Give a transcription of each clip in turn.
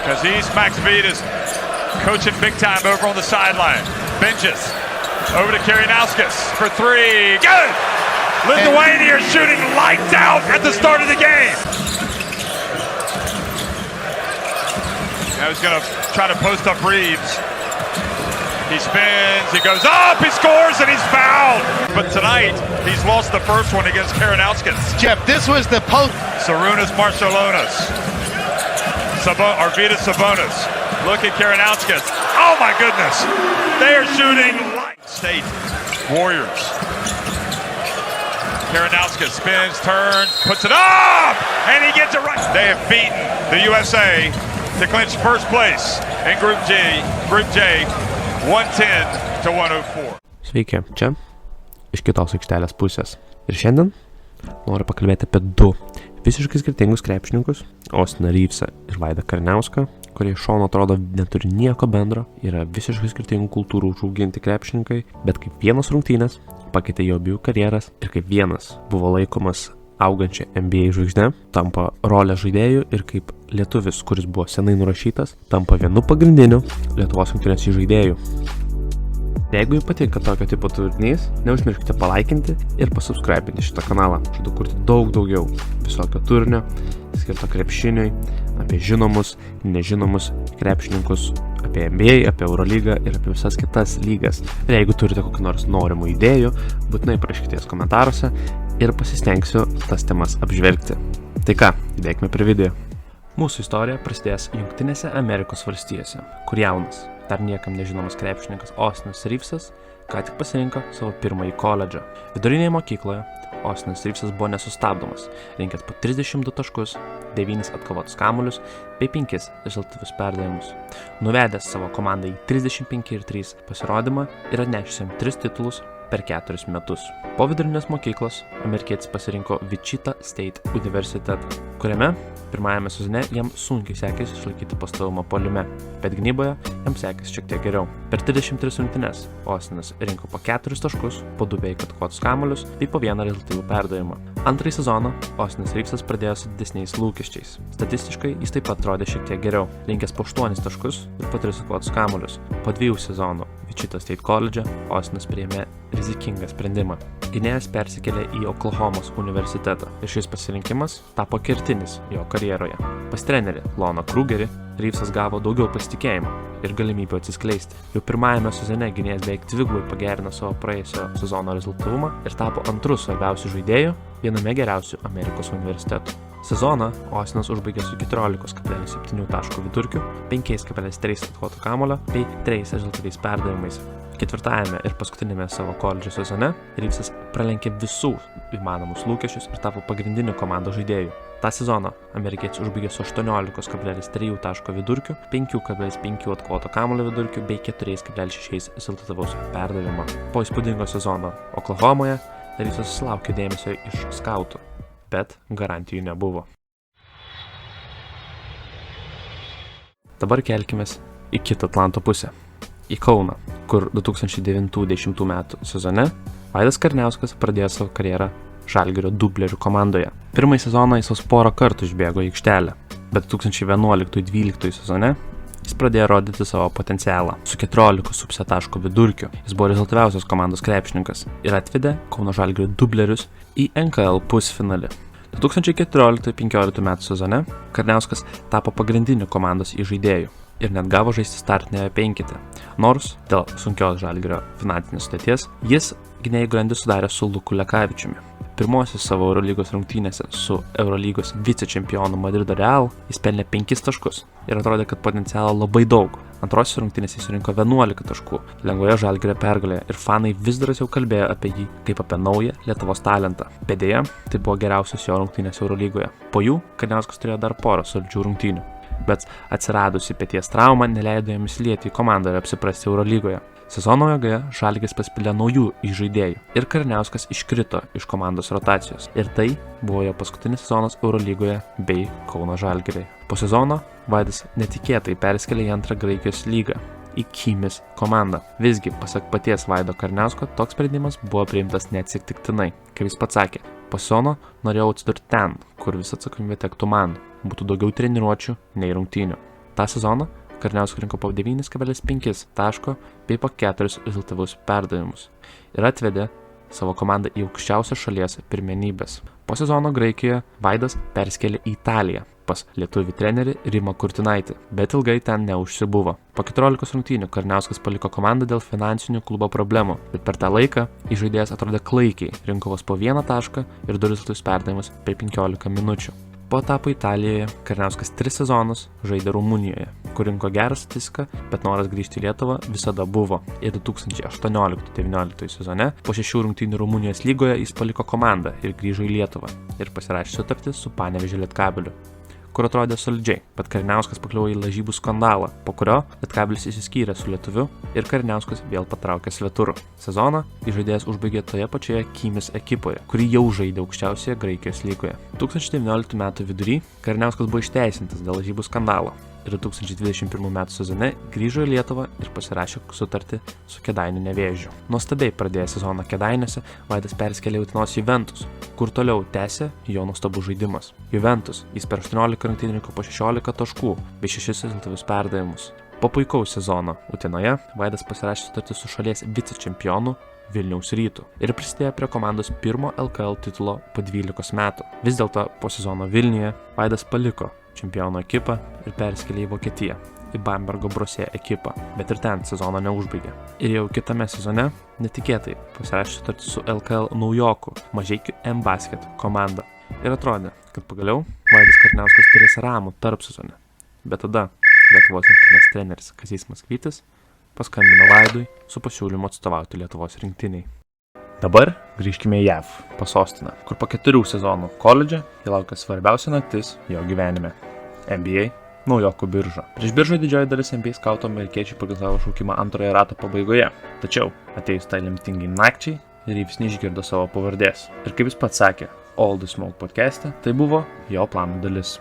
Kazys Maksvydas coaching big time over on the sideline. Benches over to Karinauskas for three. Good! Lithuania shooting lights out at the start of the game. Now he's going to try to post up Reeves. He spins, he goes up, he scores, and he's fouled. But tonight, he's lost the first one against Karinauskas. Jeff, this was the post. Sarunas Marciulionis. Arvydas Sabonis. Look at Karinauskas. Oh my goodness. They are shooting light. State Warriors. Karinauskas spins, turns, puts it up, and he gets it right. They have beaten the USA to clinch first place in Group J, 110-104. Sveiki, čia iš kitos aikštelės pusės. Ir šiandien noriu pakalbėti apie du visiškai skirtingus krepšininkus, Austiną Reevesą ir Vaidą Kariniauską, kurie iš šono atrodo neturi nieko bendro, yra visiškai skirtingų kultūrų užauginti krepšininkai, bet kaip vienas rungtynės pakeitė jo abiejų karjeras ir kaip vienas buvo laikomas augančia NBA žvaigžde, tampa rolę žaidėjų ir kaip lietuvis, kuris buvo senai nurašytas, tampa vienu pagrindiniu Lietuvos rinktinės žaidėjų. Jeigu jums patinka tokio tipo turinys, neužmirškite palaikinti ir pasubscribinti šitą kanalą. Žadu kurti daug daugiau visokio turinio, skirto krepšiniui, apie žinomus, nežinomus krepšininkus, apie NBA, apie Eurolygą ir apie visas kitas lygas. Ir jeigu turite kokį nors norimų idėjų, būtinai parašykite jas komentaruose ir pasistengsiu tas temas apžvelgti. Tai ką, judėkime prie video. Mūsų istorija prasidės Jungtinėse Amerikos valstijose, kur jaunas, dar niekam nežinomas krepšininkas Austinas Reevesas ką tik pasirinko savo pirmąjį koledžą. Vidurinėje mokykloje Austinas Reevesas buvo nesustabdomas, rinkęs po 32 taškus, 9 atkovotus kamuolius bei 5 rezultatyvius perdavimus. Nuvedęs savo komandą į 35-3 pasirodymą ir atnešęs 3 titulus per 4 metus. Po vidurinės mokyklos amerikietis pasirinko Wichita State universitetą, kuriame pirmajame sezone jam sunkiai sekėsi išlaikyti pastovumą puolime, bet gynyboje jam sekėsi šiek tiek geriau. Per 33 rungtynes Austinas rinko po 4 taškus, po 2 beveik atkovotus kamuolius bei po 1 rezultatyvų perdavimą. Antrąjį sezoną Austinas Reevesas pradėjo su didesniais lūkesčiais. Statistiškai jis taip pat atrodė šiek tiek geriau, rinkęs po 8 taškus ir po 3 atkovotus kamuolius. Po 2 sezonų Wichita State koledže Austinas priėmė rizikingą sprendimą. Gynėjas persikėlė į Oklahomos universitetą ir šis pasirinkimas tapo kertinis jo karjeroje. Pas trenerį Loną Krugerį Reevesas gavo daugiau pasitikėjimo ir galimybių atsiskleisti. Jau pirmajame sezone gynėjas beveik dvigubai pagerino savo praėjusio sezono rezultatyvumą ir tapo antru svarbiausiu žaidėju viename geriausių Amerikos universitetų. Sezoną Austinas užbaigė su 14,7 taškų vidurkiu, 5,3 atkovotų kamuolio bei 3 rezultatyviais perdavimais. Ketvirtajame ir paskutinėme savo koledžo sezone Reevesas pralenkė visų įmanomus lūkesčius ir tapo pagrindiniu komandos žaidėju. Ta sezoną amerikietis užbaigė su 18,3 taško vidurkiu, 5,5 atkovoto kamuolio vidurkiu bei 4,6 rezultatyvaus perdavimo. Po įspūdingo sezono Oklahomoje Reevesas sulaukė dėmesio iš skautų, bet garantijų nebuvo. Dabar kelkimės į kitą Atlanto pusę, į Kauną, kur 2009-10 metų sezone Vaidas Kariniauskas pradėjo savo karjerą Žalgirio dublerių komandoje. Pirmąjį sezoną jis vos porą kartų išbėgo į aikštelę, bet 2011-12 sezone jis pradėjo rodyti savo potencialą. Su 14,5 taško vidurkiu jis buvo rezultatyviausias komandos krepšininkas ir atvedė Kauno Žalgirio dublerius į NKL pusfinalį. 2014-15 metų sezone Kariniauskas tapo pagrindiniu komandos įžaidėju ir net gavo žaisti startinėje penkete. Nors dėl sunkios Žalgirio finansinės sudėties jis gynėjų grandį sudarė su Luku Lekavičiumi. Pirmosios savo Eurolygos rungtynėse su Eurolygos vicečempionu Madrido Real jis pelnė 5 taškus ir atrodė, kad potencialo labai daug. Antrosios rungtynėse jis surinko 11 taškų lengvoje Žalgirio pergalėje ir fanai vis drąsiau kalbėjo apie jį kaip apie naują Lietuvos talentą. Bet deja, tai buvo geriausios jo rungtynės Eurolygoje. Po jų Kariniauskas turėjo dar porą solidžių rungtynių, bet atsiradusi peties trauma neleido jam įsilieti į komandą ir apsiprasti Eurolygoje. Sezono eigoje Žalgiris pasipildė naujų įžaidėjų ir Kariniauskas iškrito iš komandos rotacijos. Ir tai buvo jo paskutinis sezonas Eurolygoje bei Kauno Žalgiriai. Po sezono Vaidas netikėtai perskėlė į antrą Graikijos lygą, į Kymis komandą. Visgi, pasak paties Vaido Kariniausko, toks sprendimas buvo priimtas neatsitiktinai. Kaip jis pats sakė, po sezono norėjau atsidurti ten, kur visa atsakomybė tektų man, būtų daugiau treniruočių nei rungtynių. Ta sezoną Karniauskas rinko po 9,5 taško bei po 4 rezultatyvius perdavimus ir atvedė savo komandą į aukščiausias šalies pirmenybės. Po sezono Graikijoje Vaidas perskėlė į Italiją pas lietuvį trenerį Rimą Kurtinaitį, bet ilgai ten neužsibuvo. Po 14 rungtynių Karniauskas paliko komandą dėl finansinių klubo problemų, bet per tą laiką žaidėjas atrodė klaikiai, rinko vos po 1 tašką ir 2 rezultatyvius perdavimus per 15 minučių. Po etapo Italijoje Karniauskas 3 sezonus žaidė Rumunijoje, kur rinko gerą statistiką, bet noras grįžti į Lietuvą visada buvo. Ir 2018-19 sezone po 6 rungtynių Rumunijos lygoje jis paliko komandą ir grįžo į Lietuvą ir pasirašė sutartį su Panevėžio Lietkabeliu, kur atrodė solidžiai, bet Karniauskas pakliuvo į lažybų skandalą, po kurio Lietkabelis išsiskyrė su lietuviu ir Karniauskas vėl patraukė svetur. Sezoną žaidėjas užbaigė toje pačioje Kymis ekipoje, kuri jau žaidė aukščiausioje Graikijos lygoje. 2019 m. vidury Karniauskas buvo išteisintas dėl lažybų skandalo ir 2021 m. sezone grįžo į Lietuvą ir pasirašė sutartį su Kėdainių Nevėžiu. Nuostabiai pradėjęs sezoną Kėdainiuose, Vaidas perskėlė į Utenos Juventus, kur toliau tęsė jo nuostabus žaidimas. Juventus jis per 18 rungtynių rinko po 16 taškų bei 6 rezultatyvius perdavimus. Po puikaus sezono Utenoje Vaidas pasirašė sutartį su šalies vicečempionu Vilniaus Rytu ir prisidėjo prie komandos pirmo LKL titulo po 12 metų. Vis dėlto po sezono Vilniuje Vaidas paliko čempionų ekipą ir perskėlė į Vokietiją, į Bambergo Brose ekipą, bet ir ten sezono neužbaigė. Ir jau kitame sezone netikėtai pasirašė sutartį su LKL naujoku Mažeikių M-Basket komanda. Ir atrodė, kad pagaliau Vaidas Karniauskas turės ramų tarp sezone. Bet tada Lietuvos rinktinės treneris Kazys Maskvytis paskambino Vaidui su pasiūlymu atstovauti Lietuvos rinktiniai. Dabar grįžkime į JAV, pas Ostiną, kur po 4 sezonų koledže jį laukia svarbiausia naktis jo gyvenime – NBA naujokų birža. Prieš biržą didžioji dalis NBA skautų amerikiečiai pagal savo šaukimą antrojo rato pabaigoje, tačiau atėjus tai lemtingai nakčiai Reeves neišgirdo savo pavardės. Ir kaip jis pats sakė All the Smoke podcast'e, tai buvo jo plano dalis.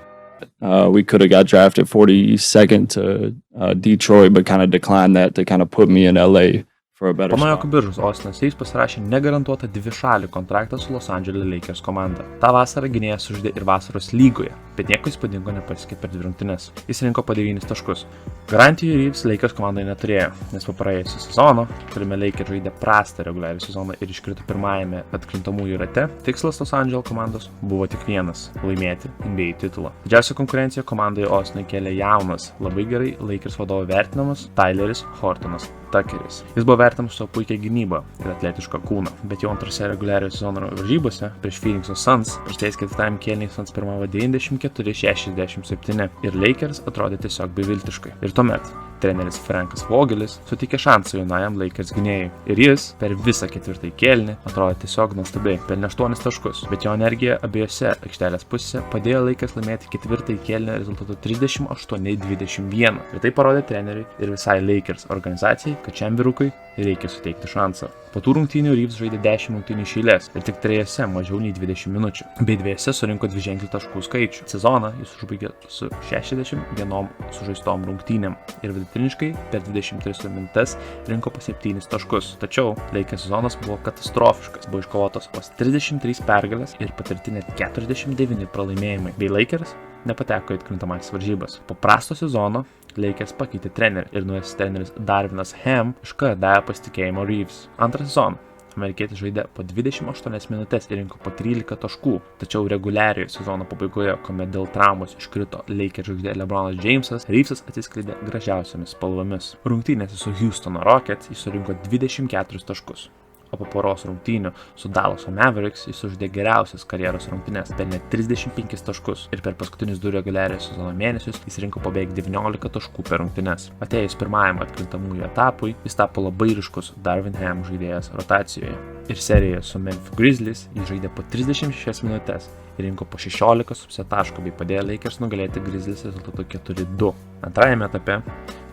We could have got drafted 42nd to Detroit, but kind of declined that to kind of put me in LA for a better Po naujokų spot. biržos Ostinas Reeves pasirašė negarantuotą dvišalį kontraktą su Los Angeles Lakers komanda. Ta vasarą gynėjas sužaidė ir vasaros lygoje, bet nieko įspūdingo nepasiekė per 2 rungtynes. Jis rinko po 9 taškus. Garantijų Reeves Lakers komandai neturėjo, nes po praėjusio sezono, kuriame Lakers žaidė prastą reguliarų sezoną ir iškrito pirmajame atkrintamųjų rate, tikslas Los Angeles komandos buvo tik vienas – laimėti NBA titulą. Didžiausia konkurencija komandoje Ostinui kėlė jaunas, labai gerai Lakers vadovo vertinamas Tyleris Hortonas Tuckeris. Jis buvo vertinamas su puikia gynyba ir atletišką kūną, bet jau antrose reguliariojo sezono varžybose prieš Phoenix'o Suns, prasidėjus 4 kėliniui Suns pirmavo 94-67 ir Lakers atrodė tiesiog beviltiškai. Ir tuomet treneris Frankas Vogelis suteikė šansą jaunajam Lakers gynėjui. Ir jis per visą 4 kėlinį atrodė tiesiog nuostabiai, pelnė 8 taškus, bet jo energija abiejose aikštelės pusėse padėjo Lakers laimėti 4 kėlinio rezultatu 38-21. Ir tai parodė treneriui ir visai Lakers organizacijai, kad šiam vyrukui reikia suteikti šansą. Po tų rungtynių Reeves žaidė 10 rungtynių iš eilės ir tik 3 mažiau nei 20 minučių, bei 2 surinko 2-ženklį taškų skaičių. Sezoną jis užbaigė su 61 sužaistom rungtynėm ir vidutiniškai per 23 minutes rinko po 7 taškus. Tačiau Lakers sezonas buvo katastrofiškas, buvo iškovotos vos 33 pergalės ir patirti net 49 pralaimėjimai, bei Lakers nepateko į atkrintamąsias varžybas. Po prasto sezono Lakers pakeitė trenerį ir naujas treneris Darvinas Ham iškart davė pasitikėjimo Reeves. Antrą sezoną amerikietis žaidė po 28 minutes ir rinko po 13 taškų, tačiau reguliariojo sezono pabaigoje, kuomet dėl traumos iškrito Lakers žaidė LeBronas Jamesas, Reevesas atsiskleidė gražiausiamis spalvomis. Rungtynėse su Houstono Rockets jis surinko 24 taškus. O po poros rungtynių su Dallaso Mavericks jis sužaidė geriausias karjeros rungtynes, pelnė 35 taškus ir per paskutinius 2 reguliariojo sezono mėnesius jis rinko po beveik 19 taškų per rungtynes. Atėjus pirmajam atkrintamųjų etapui, jis tapo labai ryškus Darvin Ham žaidėjas rotacijoje. Ir serijoje su Memphis Grizzlies jis žaidė po 36 minutes ir rinko po 16,5 taškų bei padėjo Lakers nugalėti Grizzlies rezultatu 4-2. Antrajame etape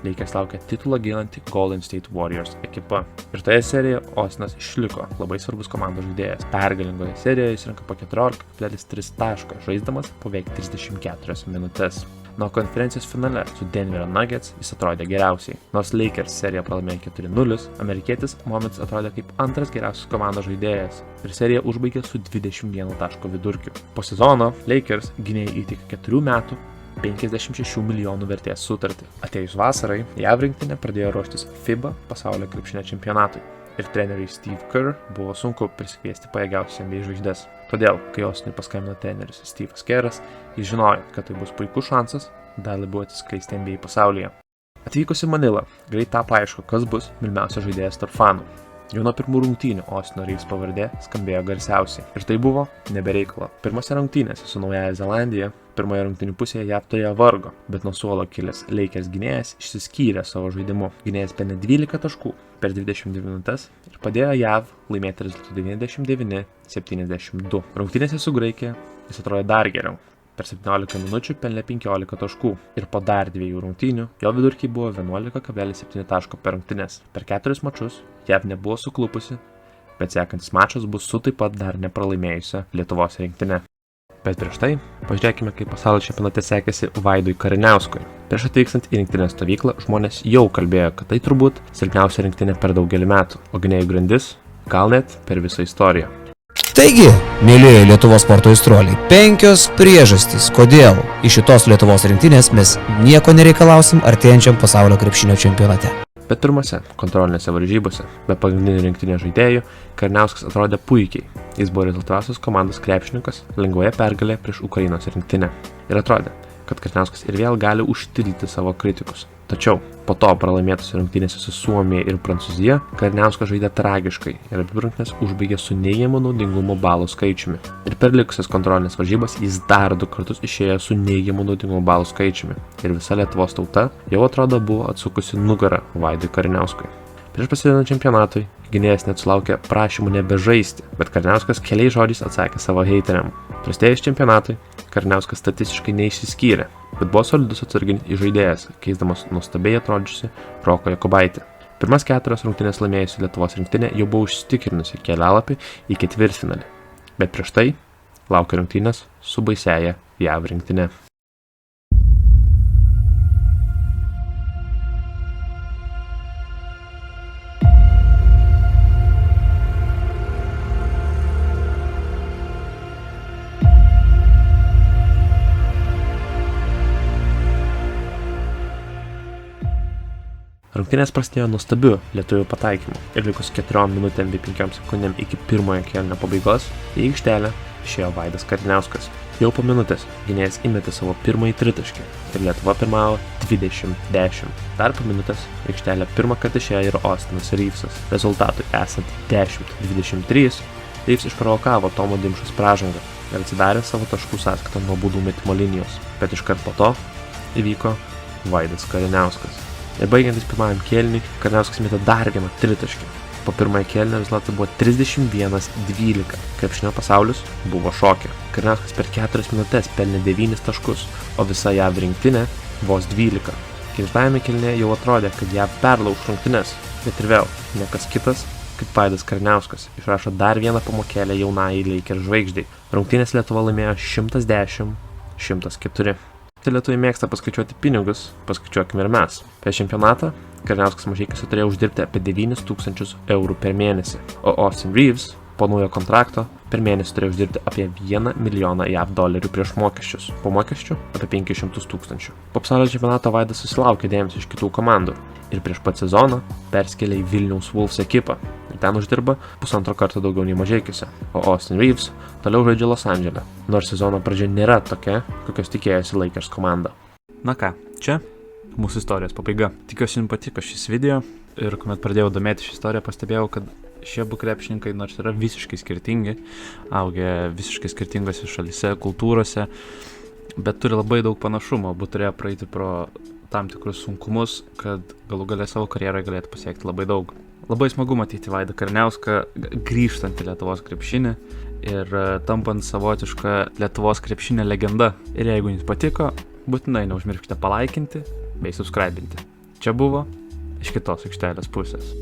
Lakers laukia titulą ginanti Golden State Warriors ekipa. Ir toje serijoje Ostinas išliko labai svarbus komandos žaidėjas. Pergalingoje serijoje jis rinko po 14,3 taško, žaisdamas po beveik 34 minutes. Nuo konferencijos finale su Denverio Nuggets jis atrodė geriausiai. Nors Lakers seriją pralaimėjo 4-0, amerikietis Moments atrodė kaip antras geriausias komandos žaidėjas ir seriją užbaigė su 21 taško vidurkiu. Po sezono Lakers gynėjai įteikė 4 metų 56 milijonų vertės sutartį. Atėjus vasarai, JAV rinktinė pradėjo ruoštis FIBA pasaulio krepšinio čempionatui ir treneriui Steve Kerr buvo sunku prisikviesti pajėgiausias NBA žvaigždes. Todėl, kai Austinui paskambino treneris Steve'as Kerras, jis žinojo, kad tai bus puikus šansas dar labiau atsiskleisti NBA pasaulyje. Atvykus į Manilą, greit tapo aišku, kas bus mylimiausias žaidėjas tarp fanų. Jau nuo pirmų rungtynių Austino Reeves pavardė skambėjo garsiausiai. Ir tai buvo nebereikalo. Pirmose rungtynėse su Naująja Zelandija, pirmoje rungtynių pusėje JAV turėjo vargo, bet nuo suolo kilęs Lakers gynėjas išsiskyrė savo žaidimu. Gynėjas pelnė 12 taškų per 22 minutes ir padėjo JAV laimėti rezultatų 99-72. Rungtynėse su Graikija jis atrodė dar geriau. Per 17 minučių pelnė 15 taškų ir po dar 2 rungtynių jo vidurkiai buvo 11,7 taško per rungtynes. Per 4 mačus JAV nebuvo suklupusi, bet sekantis mačas bus su taip pat dar nepralaimėjusia Lietuvos rinktinė. Bet prieš tai pažiūrėkime, kaip pasaulio čempionate sekėsi Vaidui Kariniauskui. Prieš atvykstant į rinktinės stovyklą žmonės jau kalbėjo, kad tai turbūt silpniausia rinktinė per daugelį metų, o gynėjų grandis gal net per visą istoriją. Taigi, mėlyje Lietuvos sporto aistruoliai, 5 priežastys, kodėl iš šitos Lietuvos rinktinės mes nieko nereikalausim artėjančiam pasaulio krepšinio čempionate. Bet pirmose kontrolinėse varžybose, be pagrindinių rinktinės žaidėjų, Kariniauskas atrodė puikiai. Jis buvo rezultatyviausias komandos krepšininkas lengvoje pergalėje prieš Ukrainos rinktinę. Ir atrodė, kad Kariniauskas ir vėl gali užtildyti savo kritikus. Tačiau po to pralaimėtose rungtynėse su Suomija ir Prancūzija, Kariniauskas žaidė tragiškai ir abi rungtynės užbaigė su neigiamu naudingumo balų skaičiumi. Ir per likusias kontrolinės varžybas jis dar 2 kartus išėjo su neigiamu naudingumo balų skaičiumi. Ir visa Lietuvos tauta jau atrodo buvo atsukusi nugarą Vaidui Kariniauskui. Prieš prasidedant čempionatui, gynėjas net sulaukė prašymų nebežaisti, bet Kariniauskas keliais žodžiais atsakė savo heiteriam. Prasidėjus čempionatui, Kariniauskas statistiškai neišsiskyrė, bet buvo solidus atsarginis žaidėjas, keisdamas nuostabiai atrodžiusi Roką Jokubaitį. Pirmas 4 rungtynės laimėjusi Lietuvos rinktinė jau buvo užsitikrinusi kelialapį į ketvirtfinalį, bet prieš tai laukia rungtynės su baisiaja JAV rinktinė. Rungtynės prasidėjo nuostabiu lietuvių pataikymu ir likus 4 minutėm bei 5 sekundėm iki pirmojo kėlinio pabaigos į aikštelę išėjo Vaidas Kariniauskas. Jau po minutės gynėjas įmetė savo pirmąjį tritaškį ir Lietuva pirmavo 20-10. Dar po minutės į aikštelę pirmą kartą išėjo ir Austinas Reevesas. Rezultatui esant 10-23, Reeves išprovokavo Tomo Dimšos pražangą ir atsidarė savo taškų sąskaitą nuo baudų metimo linijos, bet iškart po to įvyko Vaidas Kariniauskas. Ir baigiantis pirmajam kėliniui, Kariniauskas metė dar vieną tritaškį. Po pirmojo kėlinio rezultatas buvo 31-12. Krepšinio pasaulis buvo šoke. Kariniauskas per 4 minutės pelnė 9 taškus, o visa JAV rinktinė vos 12. Ketvirtajame kėlinyje jau atrodė, kad JAV perlauš rungtynes, bet ir vėl niekas kitas kaip Vaidas Kariniauskas išrašo dar vieną pamokėlę jaunajai Lakers žvaigždei. Rungtynės Lietuva laimėjo 110-104. Tai lietuviai mėgsta paskaičiuoti pinigus, paskaičiuokime ir mes. Per čempionatą Kariniauskas Mažeikis turėjo uždirbti apie 9 000 eurų per mėnesį, o Austin Reeves po naujo kontrakto per mėnesį turėjo uždirbti apie 1 milijoną JAV dolerių prieš mokesčius, po mokesčių apie 500 000. Po pasaulio čempionato Vaidas susilaukė dėmesio iš kitų komandų ir prieš pat sezoną perskėlė į Vilniaus Wolves ekipą ir ten uždirba 1,5 karto daugiau nei Mažeikiuose, o Austin Reeves toliau žaidžia Los Andžele, nors sezono pradžia nėra tokia, kokios tikėjosi Lakers komanda. Na ką, čia mūsų istorijos pabaiga. Tikiuosi jums patiko šis video ir kuomet pradėjau domėti šią istoriją, pastebėjau, kad šie abu krepšininkai nors yra visiškai skirtingi, augę visiškai skirtingose šalyse, kultūrose, bet turi labai daug panašumo, abu turėjo praeiti pro tam tikrus sunkumus, kad galų gale savo karjeroje galėtų pasiekti labai daug. Labai smagu matyti Vaidą Kariniauską grįžtant į Lietuvos krepšinį ir tampant savotišką Lietuvos krepšinio legenda. Ir jeigu jums patiko, būtinai neužmirškite palaikinti bei subscribinti. Čia buvo iš kitos aikštelės pusės.